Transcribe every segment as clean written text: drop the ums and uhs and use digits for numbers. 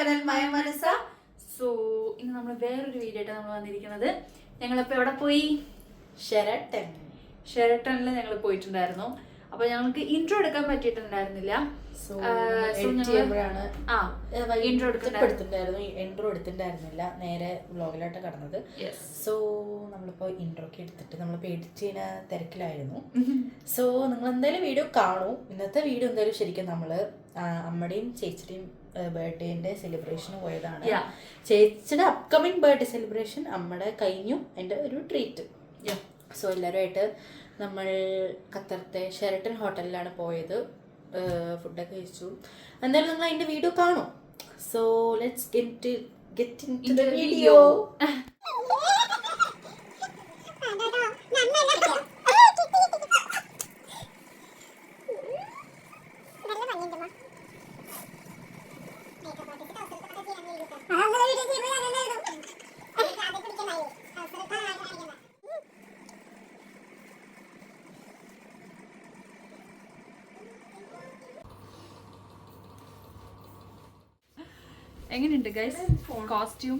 Channel മായ മനസ. So ഇന്ന് നമ്മൾ വേറൊരു വീഡിയോ ആയിട്ട് നമ്മൾ വന്നിരിക്കുന്നത്. ഞങ്ങളിപ്പോൾ എവിടെ പോയി? ഷെറട്ടണിൽ ഞങ്ങൾ പോയിട്ടുണ്ടായിരുന്നു. അപ്പോൾ ഞങ്ങൾക്ക് ഇൻട്രോ എടുക്കാൻ പറ്റിയിട്ടുണ്ടായിരുന്നില്ല. ഇൻട്രോ എടുത്തിട്ടുണ്ടായിരുന്നില്ല, നേരെ വ്ലോഗിലോട്ട് കടന്നത്. സോ നമ്മളിപ്പോൾ ഇൻട്രോ ഒക്കെ എടുത്തിട്ട് നമ്മളിപ്പോൾ എഡിറ്റ് ചെയ്യുന്ന തിരക്കിലായിരുന്നു. സോ നിങ്ങൾ എന്തായാലും വീഡിയോ കാണൂ. ഇന്നത്തെ വീഡിയോ എന്തായാലും ശരിക്കും നമ്മൾ അമ്മയുടെയും ചേച്ചിയുടെയും ബർത്ത്ഡേന്റെ സെലിബ്രേഷന് പോയതാണ്. ചേച്ചിയുടെ അപ്കമിങ് ബർത്ത്ഡേ സെലിബ്രേഷൻ അമ്മയുടെ കഴിഞ്ഞു, എൻ്റെ ഒരു ട്രീറ്റ്. സോ എല്ലാവരുമായിട്ട് നമ്മൾ ഖത്തറത്തെ ഷെറട്ടൺ ഹോട്ടലിലാണ് പോയത്. ഫുഡൊക്കെ കഴിച്ചു. എന്തായാലും നിങ്ങൾ അതിൻ്റെ വീഡിയോ കാണും. So let's get into the video. എങ്ങനെയുണ്ട് ഗൈസ് കോസ്റ്റ്യൂം?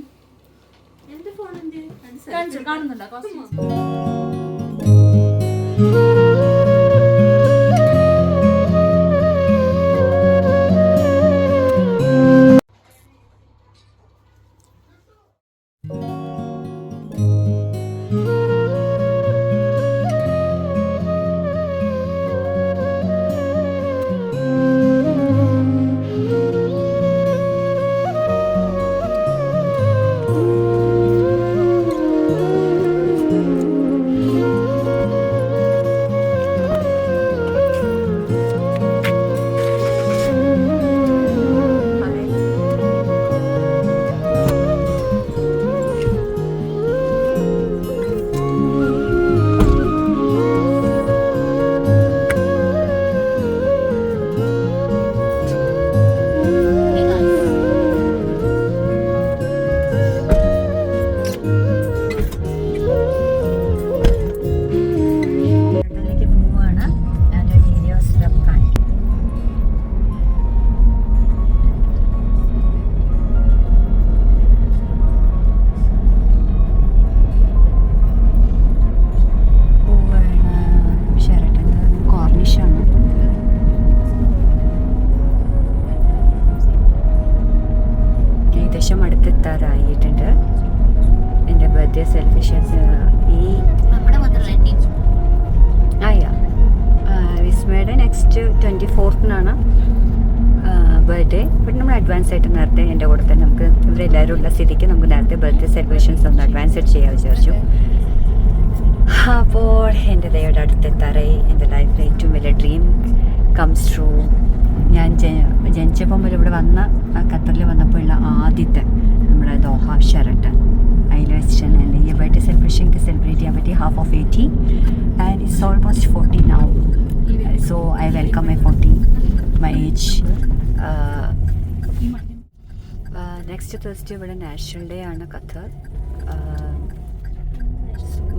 കാണുന്നുണ്ടോ കോസ്റ്റ്യൂം? അടുത്തെത്താറായിട്ടുണ്ട്. എൻ്റെ ബർത്ത്ഡേ സെലിബ്രേഷൻസ് വിസ്മയുടെ നെക്സ്റ്റ് 24-നാണ് ബർത്ത്ഡേ. ബട്ട് നമ്മൾ അഡ്വാൻസ് ആയിട്ട് നേരത്തെ എൻ്റെ കൂടെ തന്നെ നമുക്ക് ഇവരെല്ലാവരും ഉള്ള സ്ഥിതിക്ക് നമുക്ക് നേരത്തെ ബർത്ത്ഡേ സെലിബ്രേഷൻസ് ഒന്ന് അഡ്വാൻസ് ആയിട്ട് ചെയ്യാൻ വിചാരിച്ചു. അപ്പോൾ എൻ്റെ ദൈവയുടെ അടുത്തെത്താറായി. എൻ്റെ ലൈഫിലെ ഏറ്റവും വലിയ ഡ്രീം കംസ് ട്രൂ. ഞാൻ ജനിച്ചപ്പോൾ മുതൽ ഇവിടെ ഖത്തറിൽ വന്നപ്പോഴുള്ള ആദ്യത്തെ നമ്മുടെ ദോഹ ഷെറട്ടൺ അതിൽ വെച്ചിട്ടാണ് എൻ്റെ ഈ ബർത്ത്ഡേ സെലിബ്രേഷൻ എനിക്ക് സെലിബ്രേറ്റ് ചെയ്യാൻ പറ്റി. Half of 80 and it's almost 40 now. So I welcome my 40, my age. Next Thursday ഇവിടെ നാഷണൽ ഡേ ആണ് Qatar.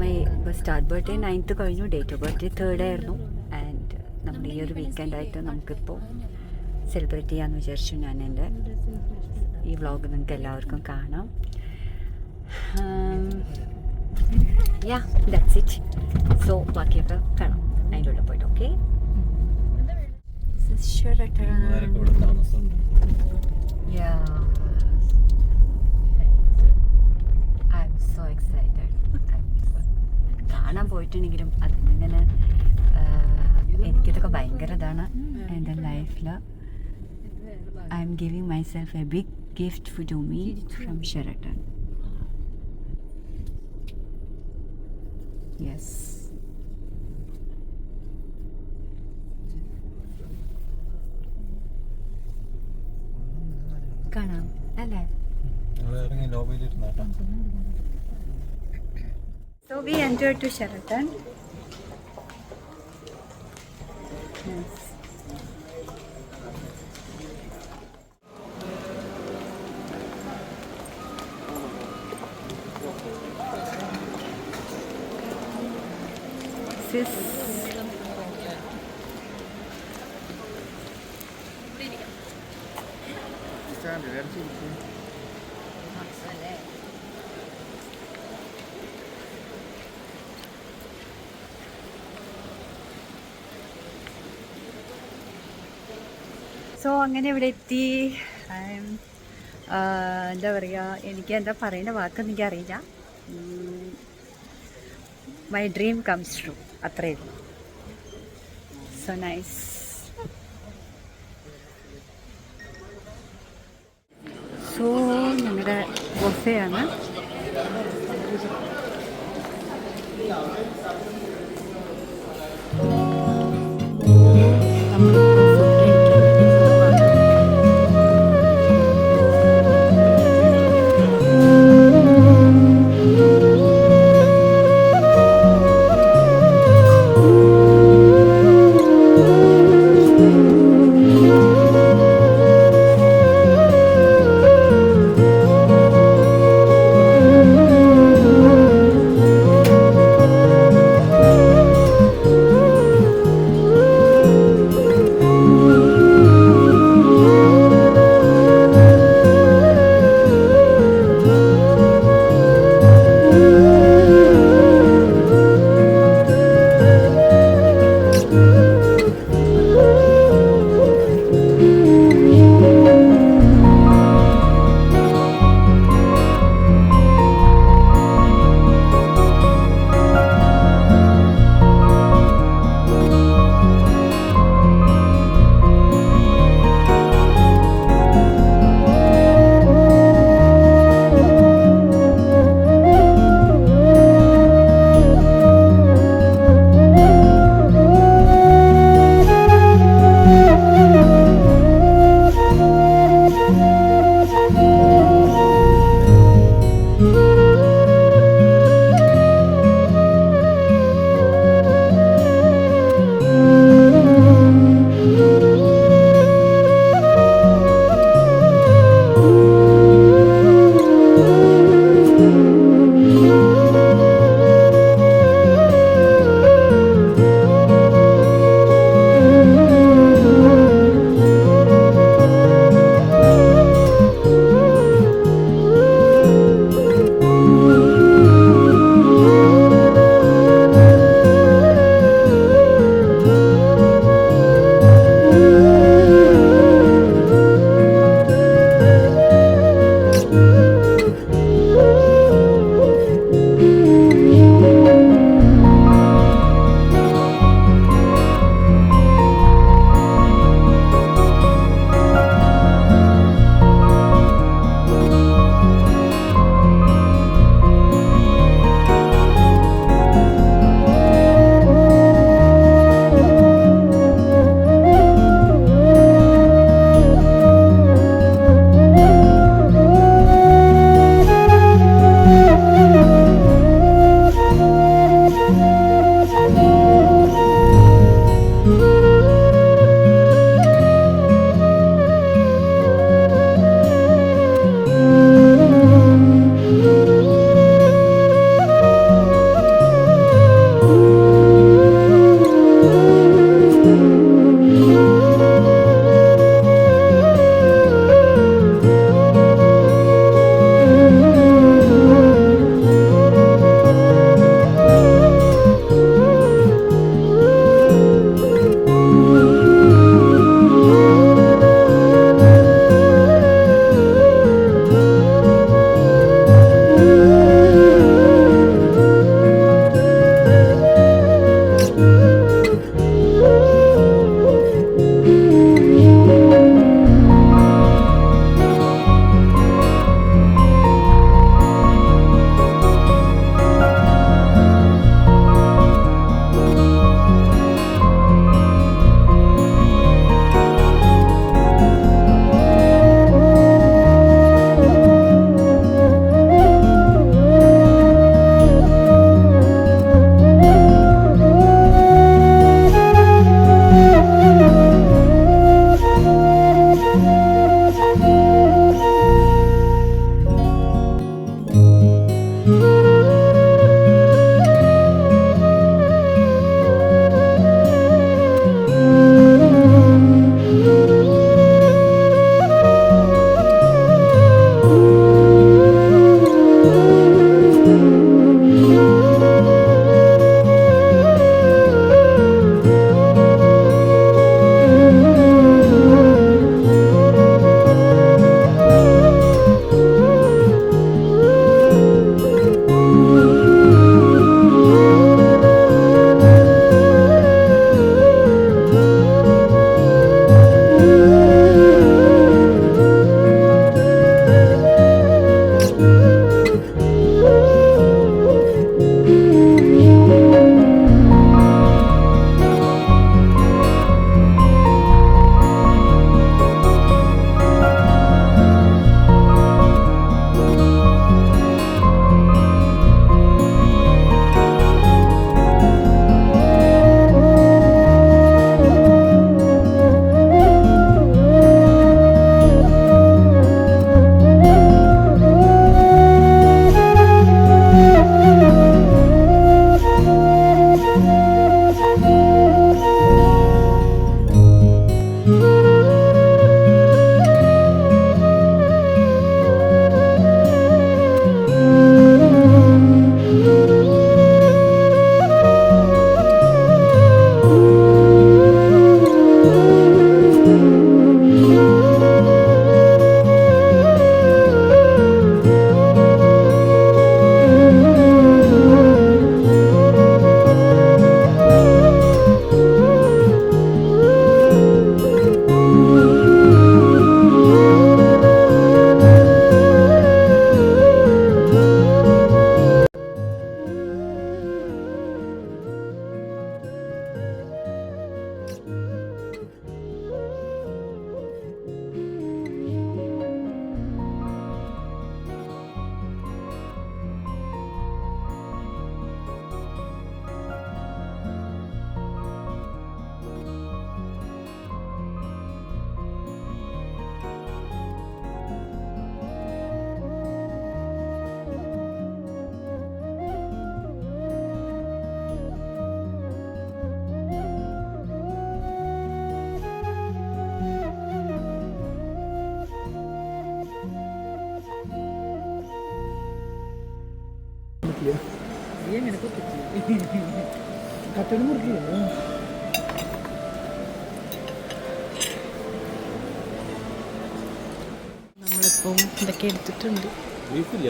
My start birthday 9th കഴിഞ്ഞു, ഡേറ്റ് ഓഫ് ബർത്ത്ഡേ 3rd ആയിരുന്നു. ആൻഡ് നമ്മുടെ ഈ ഒരു വീക്കെൻഡായിട്ട് നമുക്കിപ്പോൾ സെലിബ്രേറ്റ് ചെയ്യാമെന്ന് വിചാരിച്ചു. ഞാൻ എൻ്റെ ഈ വ്ളോഗ് നിങ്ങൾക്ക് എല്ലാവർക്കും കാണാം. Yeah that's it. സോ ബാക്കിയൊക്കെ കാണാം അതിൻ്റെ ഉള്ളിൽ പോയിട്ട്. Okay, I am so excited. കാണാൻ പോയിട്ടുണ്ടെങ്കിലും അതിനിങ്ങനെ എനിക്കിതൊക്കെ ഭയങ്കര ഇതാണ് എൻ്റെ ലൈഫിൽ. I am giving myself a big gift to me from Sheraton. Yes, കാണാം അല്ലേ? So we entered to Sheraton. Yes. This is so അങ്ങനെ ഇവിടെ എത്തി. എന്താ പറയുക, എനിക്ക് എന്താ പറയേണ്ട വാക്കെന്ന് എനിക്കറിയില്ല. മൈ ഡ്രീം കംസ് ട്രൂ, അത്രയേ ഉള്ളൂ. So nice. സോ ഞങ്ങളുടെ ബൊഫയാണ്. കുത്തില്ല കട്ടന് മുറിക്കില്ല. നമ്മളിപ്പം ഇതൊക്കെ എടുത്തിട്ടുണ്ട്. ബീഫിൽ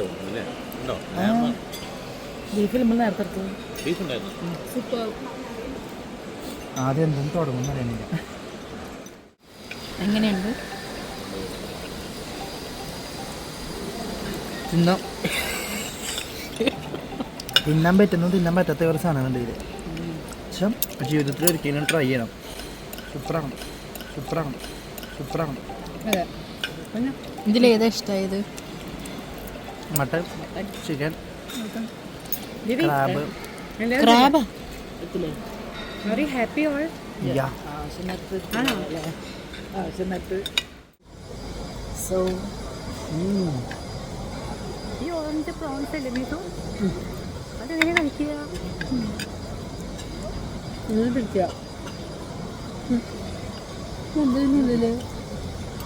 നമ്മൾ നേരത്തെ എടുത്തത് സൂപ്പർ. ആദ്യം എന്തെന്ന് തുടങ്ങുമെന്ന് അറിയണില്ല. എങ്ങനെയുണ്ട്? തിന്നാൻ പറ്റുന്നതും തിന്നാൻ പറ്റാത്ത ഒരു സാധനമുണ്ട് ഇതിൽ. പക്ഷെ ജീവിതത്തിൽ ഒരിക്കലും ട്രൈ ചെയ്യണം. സൂപ്പറാണ്, സൂപ്പറാണ്, സൂപ്പറാണ്. അതെ. ഇതിലേതാ ഇഷ്ടമായത്? Mutton, chicken, crab. ക്രാബാ? Very happy all. Yeah. So ഈ ഓറഞ്ച് പ്രോൺസ് അല്ലേ മീസോ? അതെങ്ങനെ കഴിക്കുക? പിടിക്കുക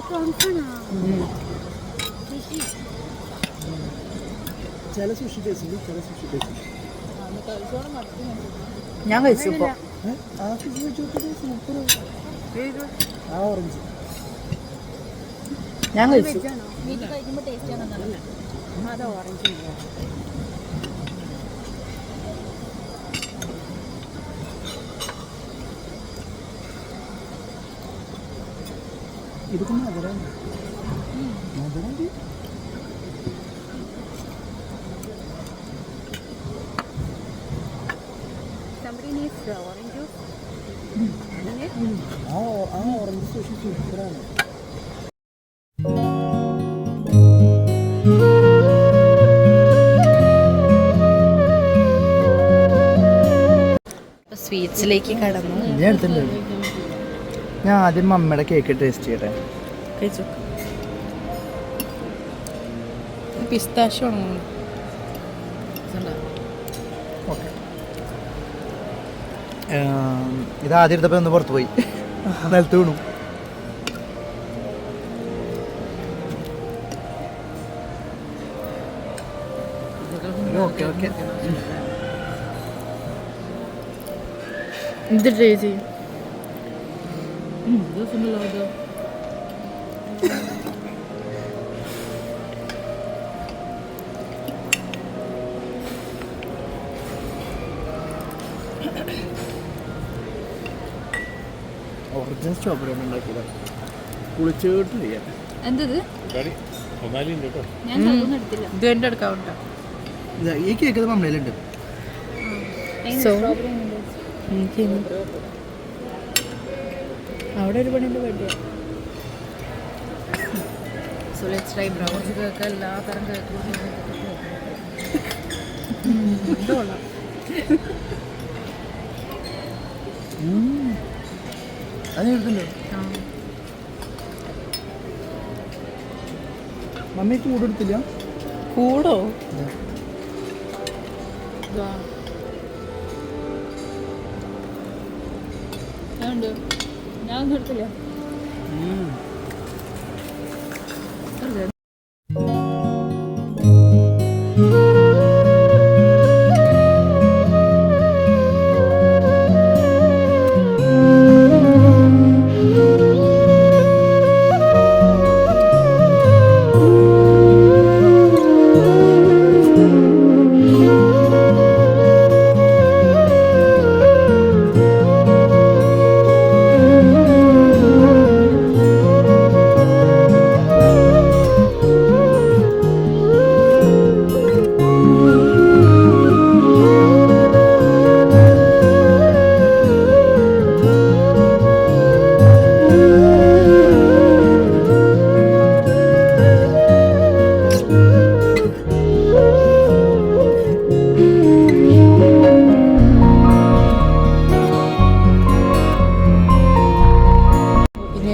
പ്രോൺസാണോ? ചില സുഷി ടേസ്റ്റ്, ചില സുഷി ടേസ്റ്റ്. ഞാൻ കഴിച്ചു ഇപ്പോൾ. ആ ഫിഷ് വെച്ച് സൂപ്പർ. ആ ഓറഞ്ച് ഞാൻ കഴിച്ചു. അത് ഓറഞ്ച്. ഇതൊക്കെ മധുരം മധുരം. Somebody needs orange juice. ആ ഓറഞ്ച് സുഷി സൂപ്പറാണ്. സ്വീറ്റ്സിലേക്ക് കടന്നു. ഞാൻ എടുത്തിട്ടുണ്ട്. ഞാൻ ആദ്യം മമ്മയുടെ കേക്ക് ടേസ്റ്റ് ചെയ്യട്ടെ. കഴിച്ചു. പിസ്താഷ്യോ ആണോ? ഓക്കെ. ഇത് ആദ്യം എടുത്തപ്പോൾ ഒന്ന് പുറത്ത് പോയി നിലത്ത് വീണു. Okay okay. ഇത് ട്രൈ ചെയ്യും. ഒറിജിനൽ സ്ട്രോബെറി ആണ് ഉണ്ടാക്കിയത്. കുളിച്ചിട്ട് ചെയ്യാം. എന്തത്? ഞാൻ എടുത്തില്ല. ഇത് എൻ്റെ എടുക്കാവുണ്ടോ? ഈ കേക്ക് മമ്മയിലുണ്ട്. സോ അവിടെ ഒരു പണിൻ്റെ birthday. So let's try browns cake. എല്ലാ തരം കേക്കും അത് എടുത്തിട്ടുണ്ടോ? മമ്മി കൂടെടുത്തില്ല. കൂടോ? ഞാൻ ഒന്നും എടുത്തില്ല.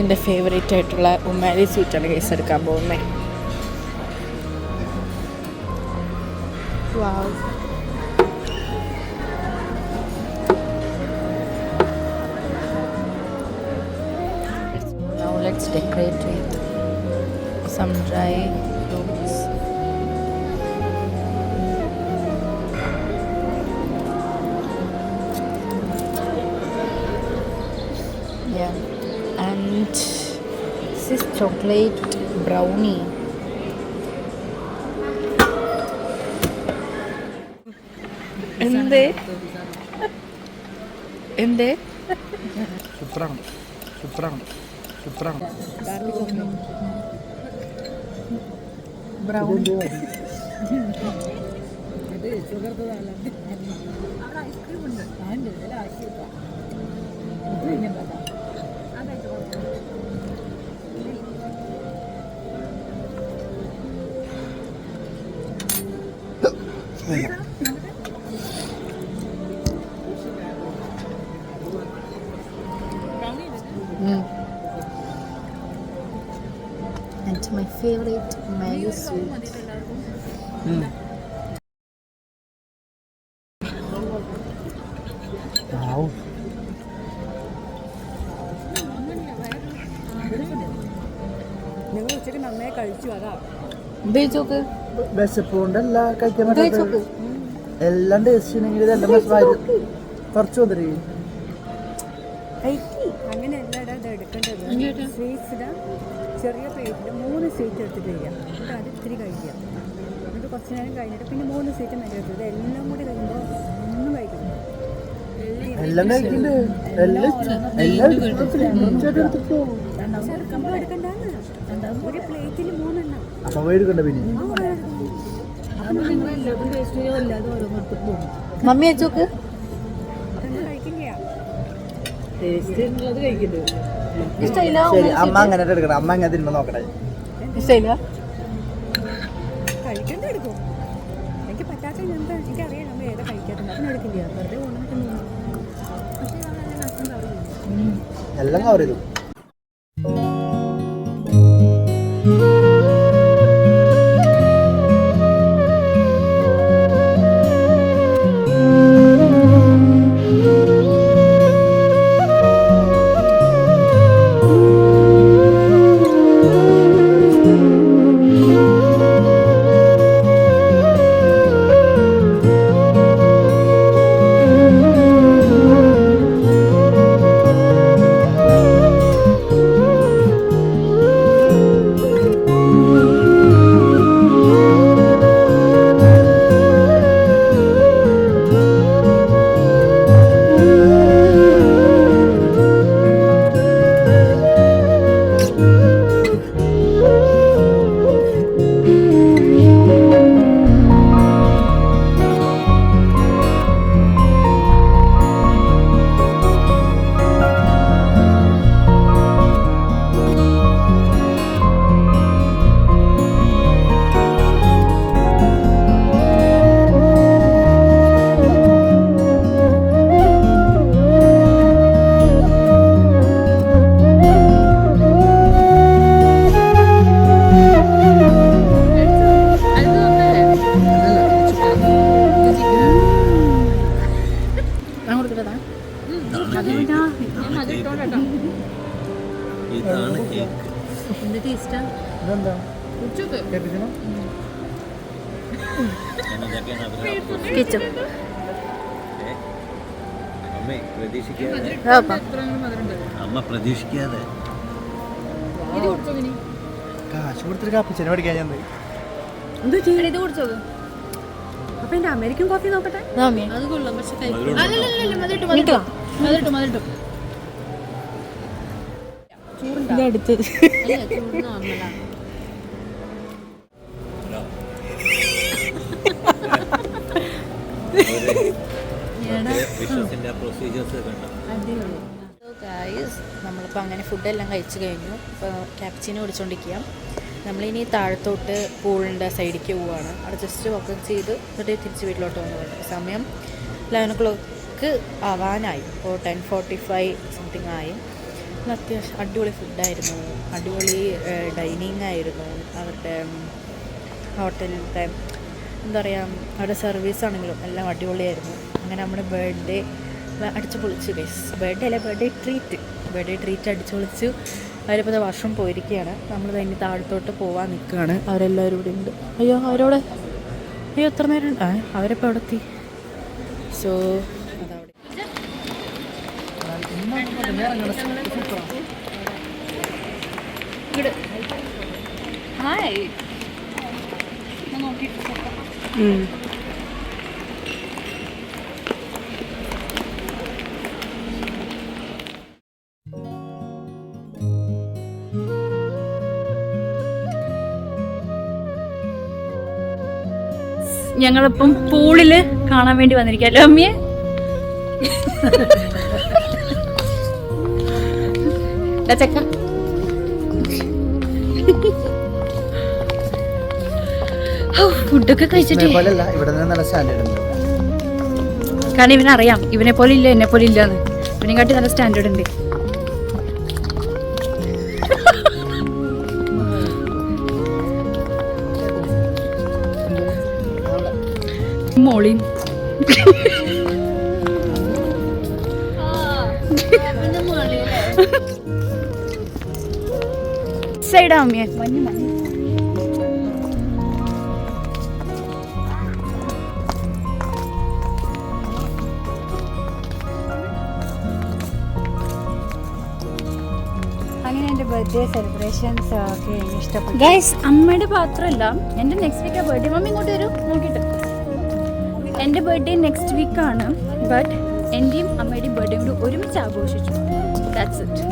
എൻ്റെ ഫേവറേറ്റ് ആയിട്ടുള്ള ഉമ്മാരി സ്വീറ്റാണ് കേസ് എടുക്കാൻ പോകുന്നത്. വാവ്. Now let's decorate with some dry fruits. Chocolate brownie. എന്തേ എന്തേ സൂപ്പറാണ് സൂപ്പറാണ് സൂപ്പറാണ്. Brownie. And my favorite mayo sweet. നിങ്ങൾ ഉച്ചയ്ക്ക് നന്നായി കഴിച്ചു. അതാ ഉപയോഗിച്ചോക്ക്. വിശപ്പ് കൊണ്ടല്ല കഴിക്കാൻ പറ്റാത്തത്. എല്ലാം ടേസ്റ്റ് ഉണ്ടെങ്കിൽ ഇതെല്ലാം വിശപ്പായിരുന്നു. കുറച്ച് മുതലേ അങ്ങനെയല്ല ഇത് എടുക്കേണ്ടത്. സ്വീറ്റ്സിന് ചെറിയ പ്ലേറ്റിൽ 3 സ്വീറ്റ് എടുത്തിട്ട് വരിക. എന്നിട്ട് അത് ഇത്തിരി കഴിക്കുക. എന്നിട്ട് കുറച്ച് നേരം കഴിഞ്ഞിട്ട് പിന്നെ 3 സ്വീറ്റ് നിലനിർത്തുക. ഇത് എല്ലാം കൂടി കഴിയുമ്പോൾ ഒന്നും കഴിക്കുന്നു. എല്ലാം കഴിക്കണ്ടേ? എല്ലാം എടുക്കണ്ടെന്ന്. ഒരു പ്ലേറ്റിൽ 3 എണ്ണം. അപ്പൊ എടുക്കണ്ട പിന്നെ. മമ്മി വെച്ചോക്ക്. ഇഷ്ടമില്ല. ശരി, അമ്മ അങ്ങനെ എടുക്കണം. അമ്മ അങ്ങനെ തിരുമ്പോ നോക്കട്ടെ. ഇഷ്ടമില്ല. കഴിക്കേണ്ട എടുക്കും. എനിക്ക് പറ്റാത്ത എന്താ എനിക്കറിയാം. നമ്മൾ ഏതാ കഴിക്കാത്തത് അതിന് എടുക്കില്ല. വെറുതെ കൊണ്ടുവന്നിട്ട് പക്ഷേ നല്ല നഷ്ടം അറിയില്ല. എല്ലാം കവർ ചെയ്തു. ഇതെന്താ? കേൾപ്പിച്ചോ? അമ്മ പ്രതീക്ഷിക്കാതെ കാശ് കൊടുത്തിട്ട് കാപ്പിച്ചനെ മേടിക്കാൻ ഞാൻ എന്ത് ചെയ്യണം? ഇത് കുടിച്ചോക്ക്. അപ്പൊ എന്റെ അമേരിക്കൻ കോഫി നോക്കട്ടെ. അത് കൊള്ളാം. പക്ഷെ ഇതടുത്ത് നമ്മളിപ്പോൾ അങ്ങനെ ഫുഡെല്ലാം കഴിച്ചു കഴിഞ്ഞു. ഇപ്പോൾ ക്യാപ്ച്ചിനോ കുടിച്ചുകൊണ്ടിരിക്കുക. നമ്മളിനി താഴത്തോട്ട് പൂളിൻ്റെ സൈഡിലേക്ക് പോവുകയാണ്. അവിടെ ജസ്റ്റ് വർക്ക് ചെയ്ത് എന്നിട്ട് തിരിച്ച് വീട്ടിലോട്ട് വന്നത്. സമയം 11 o'clock ആവാനായി. ഇപ്പോൾ 10:45 സംതിങ് ആയി. അത്യാവശ്യം അടിപൊളി ഫുഡായിരുന്നു. അടിപൊളി ഡൈനിങ് ആയിരുന്നു. അവരുടെ ഹോട്ടലിലത്തെ എന്താ പറയുക, അവരുടെ സർവീസ് ആണെങ്കിലും എല്ലാം അടിപൊളിയായിരുന്നു. അങ്ങനെ നമ്മുടെ ബർത്ത്ഡേ അടിച്ചു പൊളിച്ചു ഗൈസ്. ബർത്ത്ഡേ അല്ല, ബർത്ത്ഡേ ട്രീറ്റ് അടിച്ചു പൊളിച്ചു. അവരിപ്പോൾ വർഷം പോയിരിക്കുകയാണ്. നമ്മൾ തന്നെ താഴത്തോട്ട് പോകാൻ നിൽക്കുകയാണ്. അവരെല്ലാവരും ഇവിടെ ഉണ്ട്. അയ്യോ അവരോട് എത്ര നേരം അവരിപ്പോൾ അവിടെ എത്തി. സോ അതവിടെ ഹായ് ഞങ്ങളിപ്പം പൂളില് കാണാൻ വേണ്ടി വന്നിരിക്കല്ലോ അമ്മിയെ. ചക്ക ഫുഡൊക്കെ കഴിച്ചിട്ട് ഇവിടെ നല്ല സ്റ്റാൻഡേർഡ് ഉണ്ട്. കാരണം ഇവനറിയാം ഇവനെ പോലെ ഇല്ല എന്നെ പോലെ ഇല്ലാന്ന്. ഇവനെ കാട്ടി നല്ല സ്റ്റാൻഡേർഡ് ഉണ്ട്. മോളിയും സൈഡാ അമ്മിയെ. അങ്ങനെ എൻ്റെ ബർത്ത്ഡേ സെലിബ്രേഷൻസ് ഒക്കെ എനിക്ക് ഇഷ്ടപ്പെട്ടു. ഗൈസ് അമ്മയുടെ മാത്രമല്ല എൻ്റെ നെക്സ്റ്റ് വീക്കാണ് ബർത്ത്ഡേ. മമ്മി ഇങ്ങോട്ട് വരും നോക്കിയിട്ട്. എൻ്റെ ബർത്ത്ഡേ നെക്സ്റ്റ് വീക്കാണ്. ബട്ട് എൻ്റെയും അമ്മയുടെയും ബർത്ത്ഡേ കൂടി ഒരുമിച്ച് ആഘോഷിച്ചു. That's it.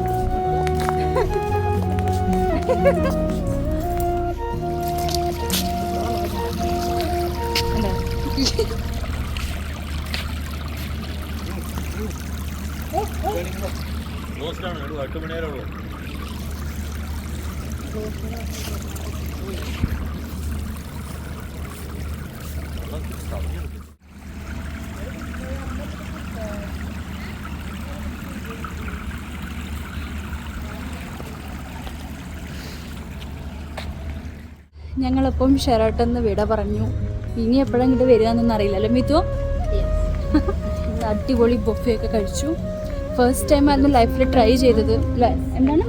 ഞങ്ങളിപ്പം ഷെറാട്ടന്ന് വിട പറഞ്ഞു. ഇനി എപ്പോഴും ഇങ്ങോട്ട് വരികയെന്നൊന്നും അറിയില്ല അല്ലേ മിത്തു? അടിപൊളി ബൊഫെ ഒക്കെ കഴിച്ചു. ഫസ്റ്റ് ടൈം ആയിരുന്നു ലൈഫിൽ ട്രൈ ചെയ്തത്. എന്താണ്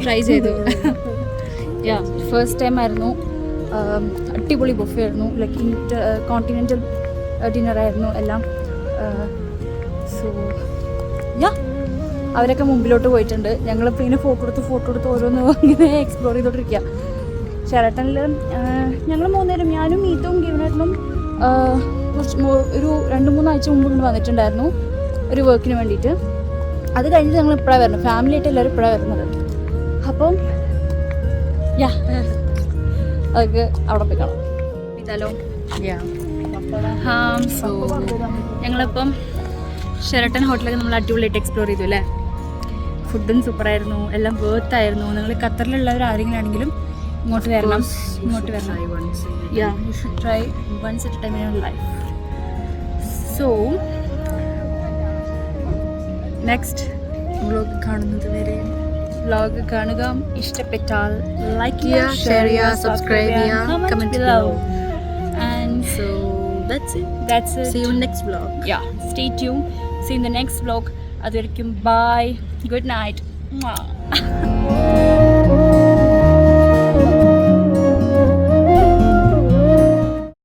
ട്രൈ ചെയ്തു? യാ ഫസ്റ്റ് ടൈം ആയിരുന്നു. അടിപൊളി ബൊഫെ ആയിരുന്നു. ലൈക്ക് കോണ്ടിനെൻ്റൽ ഡിന്നറായിരുന്നു എല്ലാം. സോ യാ അവരൊക്കെ മുമ്പിലോട്ട് പോയിട്ടുണ്ട്. ഞങ്ങളിപ്പോൾ ഇങ്ങനെ ഫോട്ടോ എടുത്ത് ഓരോന്ന് ഇങ്ങനെ എക്സ്പ്ലോർ ചെയ്തോണ്ടിരിക്കുക. ഷെറാട്ടണിൽ ഞങ്ങൾ മൂന്നുപേരും, ഞാനും മീത്തും ഗിവനേട്ടനും ഒരു 2-3 ആഴ്ച മുമ്പ് കൊണ്ട് വന്നിട്ടുണ്ടായിരുന്നു ഒരു വർക്കിന് വേണ്ടിയിട്ട്. അത് കഴിഞ്ഞിട്ട് ഞങ്ങൾ ഇപ്പോഴാണ് വരുന്നത്. ഫാമിലി ആയിട്ട് എല്ലാവരും ഇപ്പോഴാണ് വരുന്നത്. അപ്പം യാ അതൊക്കെ അവിടെ പോയി കാണാം. ഇതാലോ സോ ഞങ്ങളിപ്പം ഷെറട്ടൺ ഹോട്ടലൊക്കെ നമ്മൾ അടിപൊളിയായിട്ട് എക്സ്പ്ലോർ ചെയ്തു അല്ലേ. ഫുഡും സൂപ്പറായിരുന്നു, എല്ലാം വേർത്തായിരുന്നു. നിങ്ങൾ ഖത്തറിലുള്ളവർ ആരെങ്കിലും ആണെങ്കിലും ഇങ്ങോട്ട് വരണം. Yeah you should try once at a time in your life. So next vlog കാണുന്നത് വരെ വ്ലോഗ് കാണുക. ഇഷ്ടപ്പെട്ടാൽ ലൈക്ക് ചെയ്യുക, ഷെയർ ചെയ്യുക, സബ്സ്ക്രൈബ് ചെയ്യുക, comment below. And so that's it. See you in next vlog. Yeah, stay tuned. See you in the next vlog. Adhirikkum bye. Good night. Mwah.